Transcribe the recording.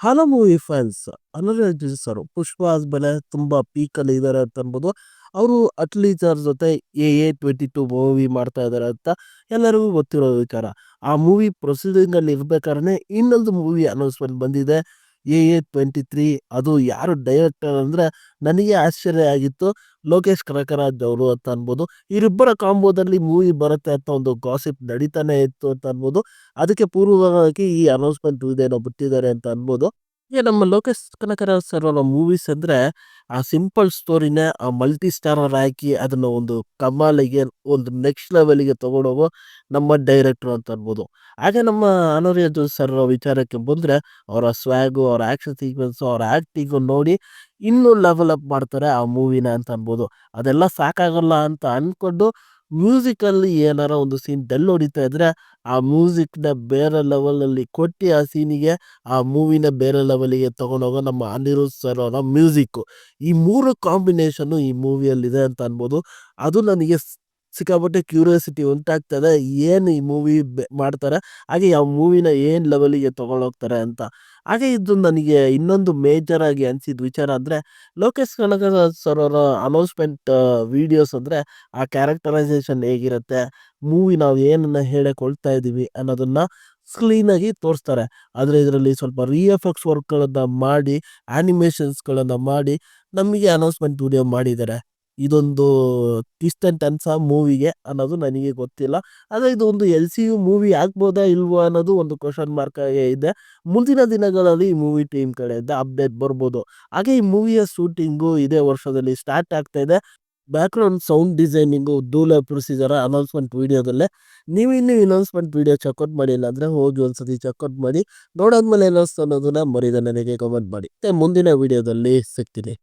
ಹಲವು movie fans Anurag Arjun sir Pushpa ಆದ್ಮೇಲೆ ತುಂಬಾ ಪೀಕ್ ಅಲ್ಲಿ ಇದಾರೆ ಅಂತ ಅನ್ಬೋದು. ಅವರು ಅಟ್ಲೀಸ್ಟ್ ಅವ್ರ ಜೊತೆ AA22 ಮೂವಿ ಮಾಡ್ತಾ ಇದಾರೆ ಅಂತ ಎಲ್ಲರಿಗೂ ಗೊತ್ತಿರೋ ವಿಚಾರ. ಆ ಮೂವಿ ಪ್ರೊಸೀಡಿಂಗ್ ಅಲ್ಲಿ ಇರ್ಬೇಕಾದ್ರೆ ಇನ್ನೊಂದು ಮೂವಿ ಅನೌನ್ಸ್ಮೆಂಟ್ ಬಂದಿದೆ, AA23. ಅದು ಯಾರು ಡೈರೆಕ್ಟರ್ ಅಂದ್ರೆ ನನಗೆ ಆಶ್ಚರ್ಯ ಆಗಿತ್ತು, ಲೋಕೇಶ್ ಕನಕರಾಜ್ ಅವರು ಅಂತ ಅನ್ಬೋದು. ಇವರಿಬ್ಬರ ಕಾಂಬೋದಲ್ಲಿ ಮೂವಿ ಬರುತ್ತೆ ಅಂತ ಒಂದು ಗಾಸಿಪ್ ನಡೀತಾನೆ ಇತ್ತು ಅಂತ ಅನ್ಬೋದು. ಅದಕ್ಕೆ ಪೂರ್ವವಾಗಿ ಈ ಅನೌನ್ಸ್ಮೆಂಟ್ ಇದೇನೋ ಬಿಟ್ಟಿದ್ದಾರೆ ಅಂತ ಅನ್ಬೋದು. ನಮ್ಮ ಲೋಕೇಶ್ ಕನಕರಾಜ್ ಸರ್ ಅವರ ಮೂವೀಸ್ ಅಂದ್ರೆ ಆ ಸಿಂಪಲ್ ಸ್ಟೋರಿನ ಆ ಮಲ್ಟಿ ಸ್ಟಾರರ್ ಹಾಕಿ ಅದನ್ನ ಒಂದು ಕಮಾಲಿಗೆ ಒಂದು ನೆಕ್ಸ್ಟ್ ಲೆವೆಲ್ಗೆ ತಗೊಂಡೋಗೋ ನಮ್ಮ ಡೈರೆಕ್ಟರ್ ಅಂತ ಅನ್ಬೋದು. ಹಾಗೆ ನಮ್ಮ ಅನುರಾಗ್ ಸರ್ ವಿಚಾರಕ್ಕೆ ಬಂದ್ರೆ ಅವರ ಸ್ವ್ಯಾಗು, ಅವರ ಆಕ್ಷನ್ ಸೀಕ್ವೆನ್ಸ್, ಅವರ ಆಕ್ಟಿಂಗ್ ನೋಡಿ ಇನ್ನೂ ಲೆವೆಲ್ ಅಪ್ ಮಾಡ್ತಾರೆ ಆ ಮೂವಿನ ಅಂತ ಅನ್ಬೋದು. ಅದೆಲ್ಲ ಸಾಕಾಗಲ್ಲ ಅಂತ ಅನ್ಕೊಂಡು ಮ್ಯೂಸಿಕ್ ಅಲ್ಲಿ ಏನಾರ ಒಂದು ಸೀನ್ ಡೆಲ್ ಹೊಡಿತಾ ಇದ್ರೆ ಆ ಮ್ಯೂಸಿಕ್ ನ ಬೇರೆ ಲೆವೆಲ್ ಅಲ್ಲಿ ಕೊಟ್ಟು ಆ ಸೀನಿಗೆ ಆ ಮೂವಿನ ಬೇರೆ ಲೆವೆಲ್ಗೆ ತಗೊಂಡೋಗೋ ನಮ್ಮ ಅನಿರುದ್ಧ್ ಸರ್ ಅವರ ಮ್ಯೂಸಿಕ್. ಈ ಮೂರು ಕಾಂಬಿನೇಷನ್ ಈ ಮೂವಿಯಲ್ಲಿದೆ ಅಂತ ಅನ್ಬೋದು. ಅದು ನನಗೆ ಸಿಕ್ಕಾಪಟ್ಟೆ ಕ್ಯೂರಿಯಾಸಿಟಿ ಉಂಟಾಗ್ತದೆ, ಏನು ಈ ಮೂವಿ ಮಾಡ್ತಾರೆ, ಹಾಗೆ ಯಾವ ಮೂವಿನ ಏನು ಲೆವೆಲಿಗೆ ತಗೊಂಡೋಗ್ತಾರೆ ಅಂತ. ಹಾಗೆ ಇದು ನನಗೆ ಇನ್ನೊಂದು ಮೇಜರ್ ಆಗಿ ಅನಿಸಿದ ವಿಚಾರ ಅಂದರೆ, ಲೋಕೇಶ್ ಕನಕರಾಜ್ ಸರ್ ಅವರ ಅನೌನ್ಸ್ಮೆಂಟ್ ವಿಡಿಯೋಸ್ ಅಂದರೆ ಆ ಕ್ಯಾರೆಕ್ಟರೈಸೇಷನ್ ಹೇಗಿರುತ್ತೆ, ಮೂವಿ ನಾವು ಏನನ್ನ ಹೇಳಕೊಳ್ತಾ ಇದ್ದೀವಿ ಅನ್ನೋದನ್ನ ಕ್ಲೀನಾಗಿ ತೋರಿಸ್ತಾರೆ. ಆದರೆ ಇದರಲ್ಲಿ ಸ್ವಲ್ಪ ರಿ-ಎಫ್-ಎಕ್ಸ್ ವರ್ಕ್ಗಳನ್ನು ಮಾಡಿ, ಆ್ಯನಿಮೇಷನ್ಸ್ಗಳನ್ನು ಮಾಡಿ ನಮಗೆ ಅನೌನ್ಸ್ಮೆಂಟ್ ವಿಡಿಯೋ ಮಾಡಿದ್ದಾರೆ. ಇದೊಂದು ಟ್ವಿಸ್ಟ್ ಆ್ಯಂಡ್ ಟರ್ನ್ಸ್ ಆ ಮೂವಿಗೆ ಅನ್ನೋದು ನನಗೆ ಗೊತ್ತಿಲ್ಲ. ಆದರೆ ಇದು ಒಂದು LCU ಮೂವಿ ಆಗ್ಬೋದಾ ಇಲ್ವಾ ಅನ್ನೋದು ಒಂದು ಕ್ವಶನ್ ಮಾರ್ಕ್ ಆಗೇ ಇದೆ. ಮುಂದಿನ ದಿನಗಳಲ್ಲಿ ಈ ಮೂವಿ ಟೀಮ್ ಕಡೆಯಿಂದ ಅಪ್ಡೇಟ್ ಬರ್ಬೋದು. ಹಾಗೆ ಈ ಮೂವಿಯ ಶೂಟಿಂಗು ಇದೇ ವರ್ಷದಲ್ಲಿ ಸ್ಟಾರ್ಟ್ ಆಗ್ತಾ ಇದೆ. ಬ್ಯಾಕ್ಗ್ರೌಂಡ್ ಸೌಂಡ್ ಡಿಸೈನಿಂಗು ಧೂಳ ಪ್ರೊಸೀಜರ್ ಅನೌನ್ಸ್ಮೆಂಟ್ ವಿಡಿಯೋದಲ್ಲೇ. ನೀವು ಇನ್ನೂ ಅನೌನ್ಸ್ಮೆಂಟ್ ವಿಡಿಯೋ ಚೆಕ್ಔಟ್ ಮಾಡಿಲ್ಲ ಅಂದರೆ ಹೋಗಿ ಒಂದ್ಸತಿ ಚೆಕ್ಔಟ್ ಮಾಡಿ. ನೋಡಾದ್ಮೇಲೆ ಏನಿಸ್ತು ಅನ್ನೋದನ್ನ ಮರಿದ ನನಗೆ ಕಮೆಂಟ್ ಮಾಡಿ. ಮತ್ತೆ ಮುಂದಿನ ವಿಡಿಯೋದಲ್ಲಿ ಸಿಗ್ತೀನಿ.